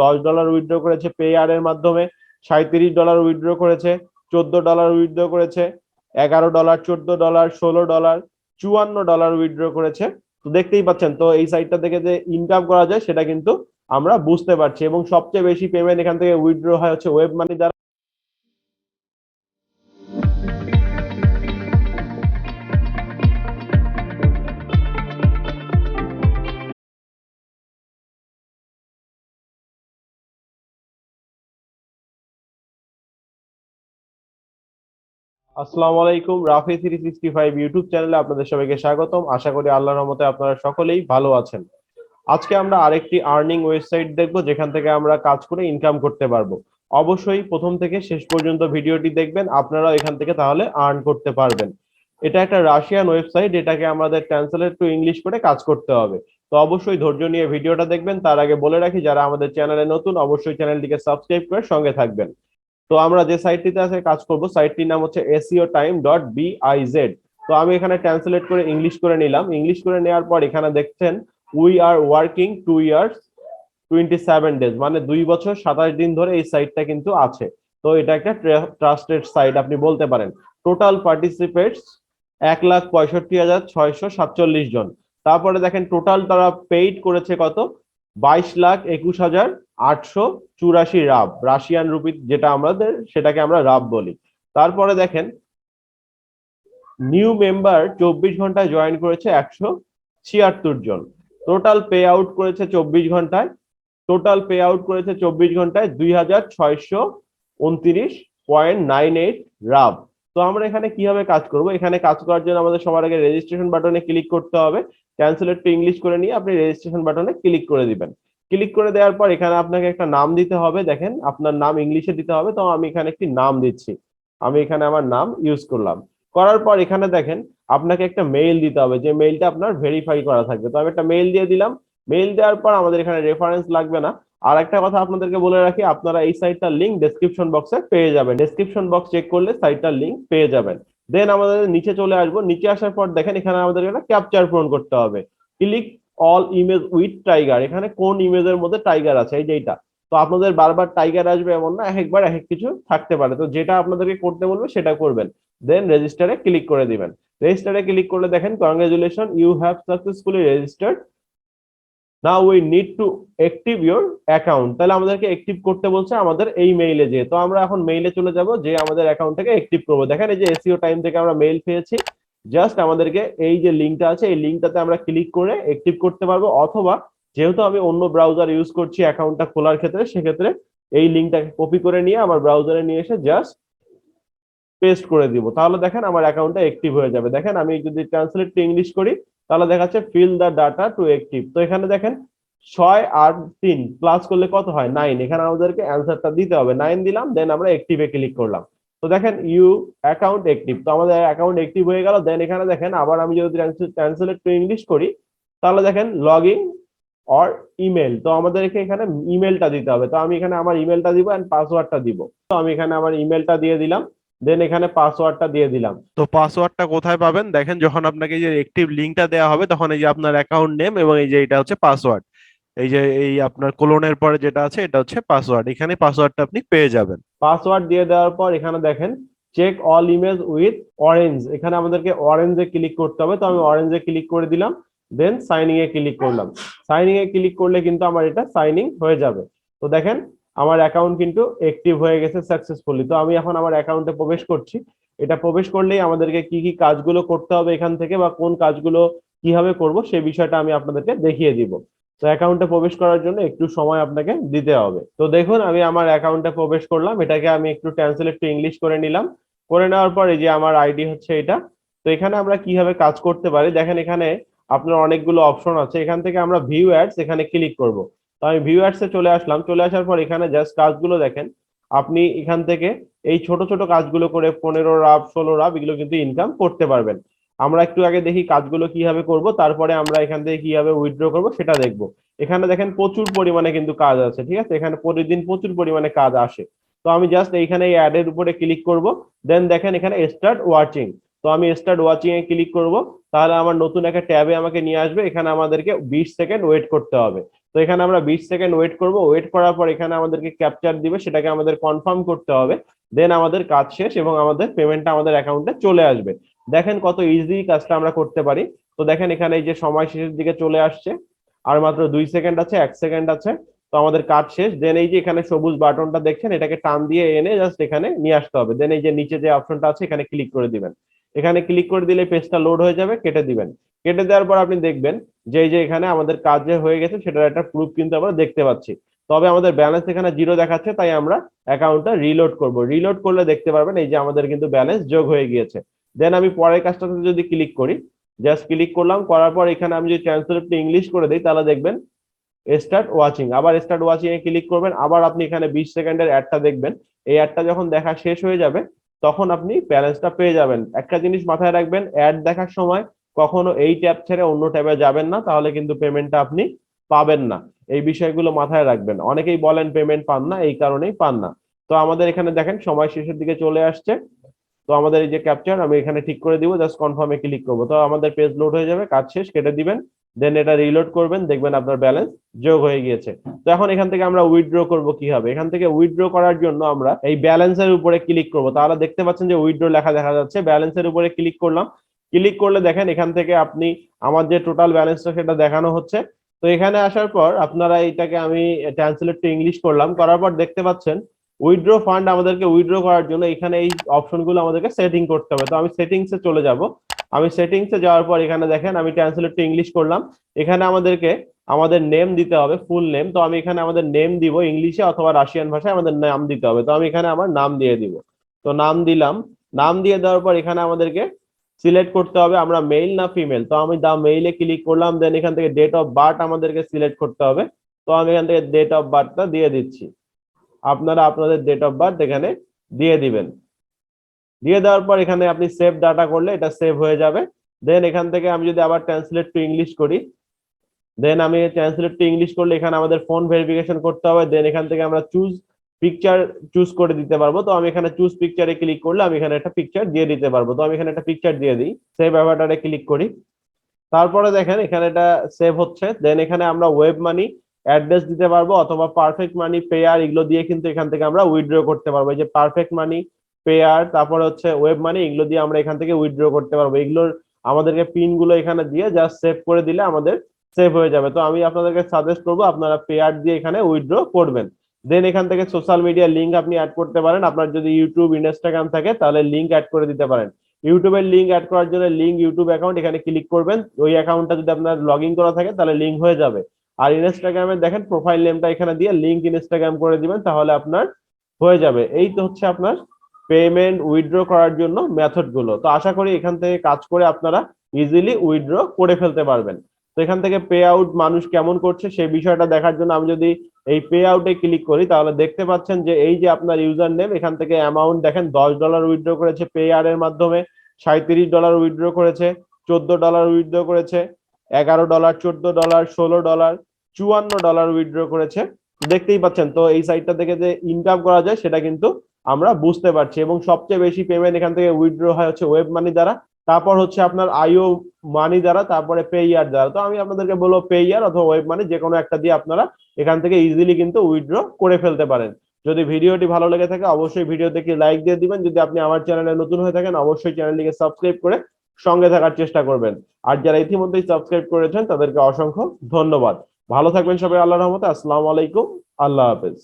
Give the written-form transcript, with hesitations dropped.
$10 withdraw করেছে pair এর মাধ্যমে, $37 উইথড্র করেছে, $14 উইথড্র করেছে, $11, $14, $16, $54 উইথড্র করেছে। তো দেখতেই পাচ্ছেন, তো এই সাইটটা থেকে যে ইনকাম করা যায় সেটা কিন্তু আমরা বুঝতে পারছি, এবং সবচেয়ে বেশি পেমেন্ট এখান থেকে উইথড্র হয় হচ্ছে ওয়েব মানি দ্বারা। আসসালামু আলাইকুম, রাফি 365 ইউটিউব চ্যানেলে আপনাদের সবাইকে স্বাগতম। আশা করি আল্লাহর রহমতে আপনারা সকলেই ভালো আছেন। আজকে আমরা আরেকটি আর্নিং ওয়েবসাইট দেখব যেখান থেকে আমরা কাজ করে ইনকাম করতে পারবো। অবশ্যই প্রথম থেকে শেষ পর্যন্ত ভিডিওটি দেখবেন, আপনারাও এখান থেকে তাহলে আর্ন করতে পারবেন। এটা একটা রাশিয়ান ওয়েবসাইট, এটাকে আমাদের ট্রান্সলেট টু ইংলিশ করে কাজ করতে হবে। তো অবশ্যই ধৈর্য নিয়ে ভিডিওটা দেখবেন। তার আগে বলে রাখি, যারা আমাদের চ্যানেলে নতুন অবশ্যই চ্যানেলটিকে সাবস্ক্রাইব করে সঙ্গে থাকবেন। তো আমরা যে সাইটটিতে আছে কাজ করব, সাইটটির নাম হচ্ছে SEOTIME.biz। তো আমি এখানে ট্রান্সলেট করে ইংলিশ করে নিলাম। ইংলিশ করে নেওয়ার পর এখানে দেখছেন we are working 2 years 27 days, মানে 2 বছর 27 দিন ধরে এই সাইটটা কিন্তু আছে। তো এটা একটা ট্রাস্টেড সাইট আপনি বলতে পারেন। টোটাল পার্টিসিপেটস 1,65,647 জন। তারপরে দেখেন টোটাল তারা পেইড করেছে কত, 22,21,884 রাব, রাশিয়ান রুপি যেটা আমাদের, সেটাকে আমরা রাব বলি। তারপরে দেখেন নিউ মেম্বার 24 ঘন্টায় জয়েন করেছে 176 জন। টোটাল পে আউট করেছে 24 ঘন্টায়, টোটাল পে আউট করেছে 24 ঘন্টায় 2,629.98 রাব। তো আমরা এখানে কিভাবে কাজ করব, এখানে কাজ করার জন্য আমাদের সবার আগে রেজিস্ট্রেশন বাটনে ক্লিক করতে হবে। ট্রান্সলেট টু ইংলিশ করে নিয়ে আপনি রেজিস্ট্রেশন বাটনে ক্লিক করে দিবেন। ক্লিক করে দেওয়ার পর এখানে আপনাকে একটা নাম দিতে হবে। দেখেন আপনার নাম ইংলিশে দিতে হবে, তো আমি এখানে একটি নাম দিচ্ছি। আমি এখানে আমার নাম ইউজ করলাম। করার পর এখানে দেখেন আপনাকে একটা মেইল দিতে হবে, যে মেইলটা আপনার ভেরিফাই করা থাকবে। তো আমি একটা মেইল দিয়ে দিলাম। মেইল দেওয়ার পর আমাদের এখানে রেফারেন্স লাগবে না। আর একটা কথা আপনাদেরকে বলে রাখি, আপনারা এই সাইটটার লিংক ডেসক্রিপশন বক্সে পেয়ে যাবেন। ডেসক্রিপশন বক্স চেক করলে সাইটটার লিংক পেয়ে যাবেন। দেন আমাদের নিচে চলে আসবো। নিচে আসার পর দেখেন এখানে আমাদের একটা ক্যাপচার পূরণ করতে হবে। Click all image with tiger, এখানে কোন ইমেজের মধ্যে টাইগার আছে, এই যে এইটা। তো আপনাদের বারবার টাইগার আসবে এমন না, এক একবার এক এক কিছু থাকতে পারে। তো যেটা আপনাদেরকে করতে বলবে সেটা করবেন। দেন রেজিস্টারে ক্লিক করে দিবেন। রেজিস্টারে ক্লিক করলে দেখেন congratulation, you have successfully registered, now we need to active your account. তাহলে আমাদেরকে অ্যাক্টিভ করতে বলছে আমাদের এই মেইলে যেয়ে। তো আমরা এখন মেইলে চলে যাব, যে আমাদের অ্যাকাউন্টটাকে অ্যাক্টিভ করবো। দেখেন এই যে এসইও টাইম থেকে আমরা মেইল পেয়েছি। জাস্ট আমাদেরকে এই যে লিঙ্কটা আছে, এই লিঙ্কটাতে আমরা ক্লিক করে অ্যাক্টিভ করতে পারবো, অথবা যেহেতু আমি অন্য ব্রাউজার ইউজ করছি অ্যাকাউন্টটা খোলার ক্ষেত্রে, সেক্ষেত্রে এই লিঙ্কটাকে কপি করে নিয়ে আমার ব্রাউজারে নিয়ে এসে জাস্ট পেস্ট করে দিব। তাহলে দেখেন আমার অ্যাকাউন্টটা অ্যাক্টিভ হয়ে যাবে। দেখেন আমি যদি ট্রান্সলেট টু ইংলিশ করি, তাহলে দেখাচ্ছে fill the data to active. তো এখানে দেখেন 6 আর 3 প্লাস করলে কত হয়, 9। এখানে আমাদেরকে অ্যান্সারটা দিতে হবে, 9 দিলাম। দেন আমরা অ্যাক্টিভে ক্লিক করলাম। তো দেখেন ইউ অ্যাকাউন্ট অ্যাক্টিভ, তো আমাদের অ্যাকাউন্ট অ্যাক্টিভ হয়ে গেল। দেন এখানে দেখেন আবার আমি যদি ট্রান্সলেট টু ইংলিশ করি, তাহলে দেখেন লগ ইন অর ইমেল। তো আমাদেরকে এখানে ইমেলটা দিতে হবে। তো আমি এখানে আমার ইমেলটা দিব এন্ড পাসওয়ার্ডটা দিব। তো আমি এখানে আমার ইমেলটা দিয়ে দিলাম। দেন এখানে পাসওয়ার্ডটা দিয়ে দিলাম। তো পাসওয়ার্ডটা কোথায় পাবেন, দেখেন যখন আপনাকে এই যে অ্যাক্টিভ লিংকটা দেওয়া হবে, তখন এই যে আপনার অ্যাকাউন্ট নেম এবং এই যে এটা হচ্ছে পাসওয়ার্ড। এই যে এই আপনার কোলনের পরে যেটা আছে এটা হচ্ছে পাসওয়ার্ড। এখানে পাসওয়ার্ডটা আপনি পেয়ে যাবেন। পাসওয়ার্ড দিয়ে দেওয়ার পর এখানে দেখেন check all image with orange, এখানে আমাদেরকে অরেঞ্জে ক্লিক করতে হবে। তো আমি অরেঞ্জে ক্লিক করে দিলাম। দেন সাইনিং এ ক্লিক করলাম। সাইনিং এ ক্লিক করলে কিন্তু আমার এটা সাইনিং হয়ে যাবে। তো দেখেন আমার অ্যাকাউন্ট কিন্তু অ্যাক্টিভ হয়ে গেছে সাকসেসফুলি। তো আমি এখন আমার অ্যাকাউন্টে প্রবেশ করছি। এটা প্রবেশ করলেই আমাদেরকে কি কি কাজগুলো করতে হবে এখান থেকে, বা কোন কাজগুলো কিভাবে করব সেই বিষয়টা আমি আপনাদেরকে দেখিয়ে দিব। তো অ্যাকাউন্টে প্রবেশ করার জন্য একটু সময় আপনাকে দিতে হবে। তো দেখুন আমি আমার অ্যাকাউন্টে প্রবেশ করলাম। এটাকে আমি একটু ট্রান্সলেট টু ইংলিশ করে নিলাম। করে নেওয়ার পর এই যে আমার আইডি হচ্ছে এটা। তো এখানে আমরা কিভাবে কাজ করতে পারি, দেখেন এখানে আপনার অনেকগুলো অপশন আছে। এখান থেকে আমরা ভিউ অ্যাডস এখানে ক্লিক করব। তো আমি ভিউ অ্যাডস এ চলে আসলাম। চলে আসার পর এখানে জাস্ট কাজগুলো দেখেন। আপনি এখান থেকে এই ছোট ছোট কাজগুলো করে 15 রাব 16 রাব এগুলো কিন্তু ইনকাম করতে পারবেন। আমরা একটু আগে দেখি কাজগুলো কিভাবে করব, তারপরে আমরা এখান থেকে কিভাবে উইথড্র করব সেটা দেখব। এখানে দেখেন প্রচুর পরিমাণে কিন্তু কাজ আছে, ঠিক আছে, এখানে প্রতিদিন প্রচুর পরিমাণে কাজ আসে। তো আমি জাস্ট এইখানে এই অ্যাড এর উপরে ক্লিক করব। দেন দেখেন এখানে স্টার্ট ওয়াচিং। তো আমি স্টার্ট ওয়াচিং এ ক্লিক করব। তাহলে আমার নতুন একটা ট্যাবে আমাকে নিয়ে আসবে। এখানে আমাদেরকে 20 সেকেন্ড ওয়েট করতে হবে। তো তো এখানে আমরা 20 সেকেন্ড ওয়েট করব, ওয়েট করার পর এখানে আমাদেরকে ক্যাপচার দিবে, সেটাকে আমাদের কনফার্ম করতে হবে, দেন আমাদের কাজ শেষ এবং আমাদের পেমেন্টটা আমাদের অ্যাকাউন্টে চলে আসবে। দেখেন কত ইজি কাজটা আমরা করতে পারি। তো দেখেন এখানে এই যে সময় শেষের দিকে চলে আসছে, আর মাত্র 2 সেকেন্ড আছে, 1 সেকেন্ড আছে, তো আমাদের কাজ শেষ। দেন এই যে এখানে সবুজ বাটনটা দেখছেন, এটাকে টান দিয়ে এনে জাস্ট এখানে নিয়ে আসতে হবে। দেন এই যে নিচে যে অপশনটা আছে এখানে ক্লিক করে দিবেন, এখানে ক্লিক করে দিলে পেজটা লোড হয়ে যাবে, কেটে দিবেন। কেটে দেওয়ার পর আপনি দেখবেন যে এই যে এখানে আমাদের কাজ যে হয়ে গেছে সেটার একটা প্রুফ কিন্তু আমরা দেখতে পাচ্ছি। তবে আমাদের ব্যালেন্স এখানে 0 দেখাচ্ছে, তাই আমরা অ্যাকাউন্টটা রিলোড করব। রিলোড করলে দেখতে পারবেন এই যে আমাদের কিন্তু ব্যালেন্স যোগ হয়ে গিয়েছে। দেন আমি পরের কাজটাতে যদি ক্লিক করি, জাস্ট ক্লিক করলাম, করার পর এখানে আমি যদি ট্রান্সলেট টু ইংলিশ করে দিই তাহলে দেখবেন স্টার্ট ওয়াচিং, আবার স্টার্ট ওয়াচিং এ ক্লিক করবেন, আবার আপনি এখানে 20 সেকেন্ডের অ্যাডটা দেখবেন। এই অ্যাডটা যখন দেখা শেষ হয়ে যাবে তখন আপনি ব্যালেন্সটা পেয়ে যাবেন। একটা জিনিস মাথায় রাখবেন, অ্যাড দেখার সময় কখনো এই ট্যাব ছেড়ে অন্য ট্যাবে যাবেন না, তাহলে কিন্তু পেমেন্টটা আপনি পাবেন না। এই বিষয়গুলো মাথায় রাখবেন, অনেকেই বলেন পেমেন্ট পান না, এই কারণেই পান না। তো আমাদের এখানে দেখেন সময় শেষের দিকে চলে আসছে। তো আমাদের এই যে ক্যাপচার আমি এখানে ঠিক করে দিব, জাস্ট কনফার্মে ক্লিক করবো, তো আমাদের পেজ লোড হয়ে যাবে, কাজ শেষ, কেটে দিবেন। দেন এটা রিলোড করবেন, দেখবেন আপনার ব্যালেন্স যোগ হয়ে গিয়েছে। তো এখন এখান থেকে আমরা উইথড্র করব কিভাবে? এখান থেকে উইথড্র করার জন্য আমরা এই ব্যালেন্সের উপরে ক্লিক করব, তাহলে দেখতে পাচ্ছেন যে উইথড্র লেখা দেখা যাচ্ছে। ব্যালেন্সের উপরে ক্লিক করলাম, ক্লিক করলে দেখেন এখান থেকে আপনি আমার যে টোটাল ব্যালেন্সটা সেটা দেখানো হচ্ছে। তো এখানে আসার পর আপনারা এইটাকে আমি ট্রান্সলেট টু ইংলিশ করলাম, করার পর দেখতে পাচ্ছেন উইথড্র ফান্ড আমাদেরকে উইথড্র করার জন্য এখানে এই অপশনগুলো আমাদেরকে সেটিং করতে হবে। তো আমি সেটিংসে চলে যাব। আমি সেটিংসে যাওয়ার পর এখানে দেখেন আমি ট্রান্সলেট টু ইংলিশ করলাম, এখানে আমাদেরকে আমাদের নেম দিতে হবে, ফুল নেম। তো আমি এখানে আমাদের নেম দিব ইংলিশে অথবা রাশিয়ান ভাষায়, আমাদের নাম দিতে হবে। তো আমি এখানে আমার নাম দিয়ে দিব। তো নাম দিলাম, নাম দিয়ে দেওয়ার পর এখানে আমাদেরকে সিলেক্ট করতে হবে আমরা মেল না ফিমেল। তো আমি দা মেইলে ক্লিক করলাম, দেন এখান থেকে ডেট অফ বার্থ আমাদেরকে সিলেক্ট করতে হবে। তো আমি এখান থেকে ডেট অফ বার্থটা দিয়ে দিচ্ছি, আপনারা আপনাদের ডেট অফ বার্থ এখানে দিয়ে দিবেন। দিয়ে দেওয়ার পর এখানে আপনি সেভ ডাটা করলে এটা সেভ হয়ে যাবে। দেন এখান থেকে আমি যদি আবার ট্রান্সলেট টু ইংলিশ করি, দেন আমি ট্রান্সলেট টু ইংলিশ করলে এখানে আমাদের ফোন ভেরিফিকেশন করতে হবে। দেন এখান থেকে আমরা চুজ পিকচার চুজ করে দিতে পারবো। তো আমি এখানে চুজ পিকচারে ক্লিক করলে আমি এখানে একটা পিকচার দিয়ে দিতে পারবো। তো আমি এখানে একটা পিকচার দিয়ে দিই, সেভ অ্যাভাটারে ক্লিক করি। তারপরে দেখেন এখানে এটা সেভ হচ্ছে। দেন এখানে আমরা ওয়েব মানি অ্যাড্রেস দিতে পারবো অথবা পারফেক্ট মানি পেয়ার, এগুলো দিয়ে কিন্তু এখান থেকে আমরা উইথড্র করতে পারবো। এই যে পারফেক্ট মানি পেয়ার, তারপরে হচ্ছে ওয়েব মানি, এগুলো দিয়ে আমরা এখান থেকে উইথড্র করতে পারবো। এগুলোর আমাদেরকে পিন গুলো এখানে দিয়ে জাস্ট সেভ করে দিলে আমাদের সেভ হয়ে যাবে। তো আমি আপনাদেরকে সাজেস্ট করবো আপনারা পেয়ার দিয়ে এখানে উইথড্র করবেন। দেন এখান থেকে সোশ্যাল মিডিয়া লিঙ্ক আপনি অ্যাড করতে পারেন, আপনার যদি ইউটিউব ইনস্টাগ্রাম থাকে তাহলে লিঙ্ক অ্যাড করে দিতে পারেন। ইউটিউবের লিঙ্ক অ্যাড করার জন্য লিঙ্ক ইউটিউব অ্যাকাউন্ট, এখানে ক্লিক করবেন। ওই অ্যাকাউন্টটা যদি আপনার লগ ইন করা থাকে তাহলে লিঙ্ক হয়ে যাবে। আর ইনস্টাগ্রামে দেখেন প্রোফাইল নেমটা এখানে দিয়ে লিঙ্ক ইনস্টাগ্রাম করে দিবেন, তাহলে আপনার হয়ে যাবে। এই তো হচ্ছে আপনার পেমেন্ট উইথড্র করার জন্য মেথড গুলো। তো আশা করি এখান থেকে কাজ করে আপনারা ইজিলি উইথড্র করে ফেলতে পারবেন। তো এখান থেকে পে আউট মানুষ কেমন করছে সেই বিষয়টা দেখার জন্য আমি যদি এই পে আউটে ক্লিক করি তাহলে দেখতে পাচ্ছেন যে এই যে আপনার ইউজার নেম, এখান থেকে অ্যামাউন্ট দেখেন $10 উইথড্র করেছে পেয়ার এর মাধ্যমে, $37 উইথড্র করেছে, $14 উইথড্র করেছে, $11, $14, $16, $54 উইথড্র করেছে। দেখতেই পাচ্ছেন। তো এই সাইটটা থেকে যে ইনকাম করা যায় সেটা কিন্তু আমরা বুঝতে পারছি। এবং সবচেয়ে বেশি পেমেন্ট এখান থেকে উইথড্র হয় হচ্ছে ওয়েব মানি দ্বারা, তারপর হচ্ছে আপনার আইও মানি দ্বারা, তারপরে পেইয়ার দ্বারা। তো আমি আপনাদেরকে বলবো পেইয়ার অথবা ওয়েব মানি যে কোনো একটা দিয়ে আপনারা এখান থেকে ইজিলি কিন্তু উইথড্র করে ফেলতে পারেন। যদি ভিডিওটি ভালো লেগে থাকে অবশ্যই ভিডিওতে কি লাইক দিয়ে দিবেন। যদি আপনি আমার চ্যানেলে নতুন হয়ে থাকেন অবশ্যই চ্যানেলটিকে সাবস্ক্রাইব করে সঙ্গে থাকার চেষ্টা করবেন। আর যারা ইতিমধ্যেই সাবস্ক্রাইব করেছেন তাদেরকে অসংখ্য ধন্যবাদ। ভালো থাকবেন সবাই, আল্লাহর রহমতে। আসসালামু আলাইকুম, আল্লাহ হাফেজ।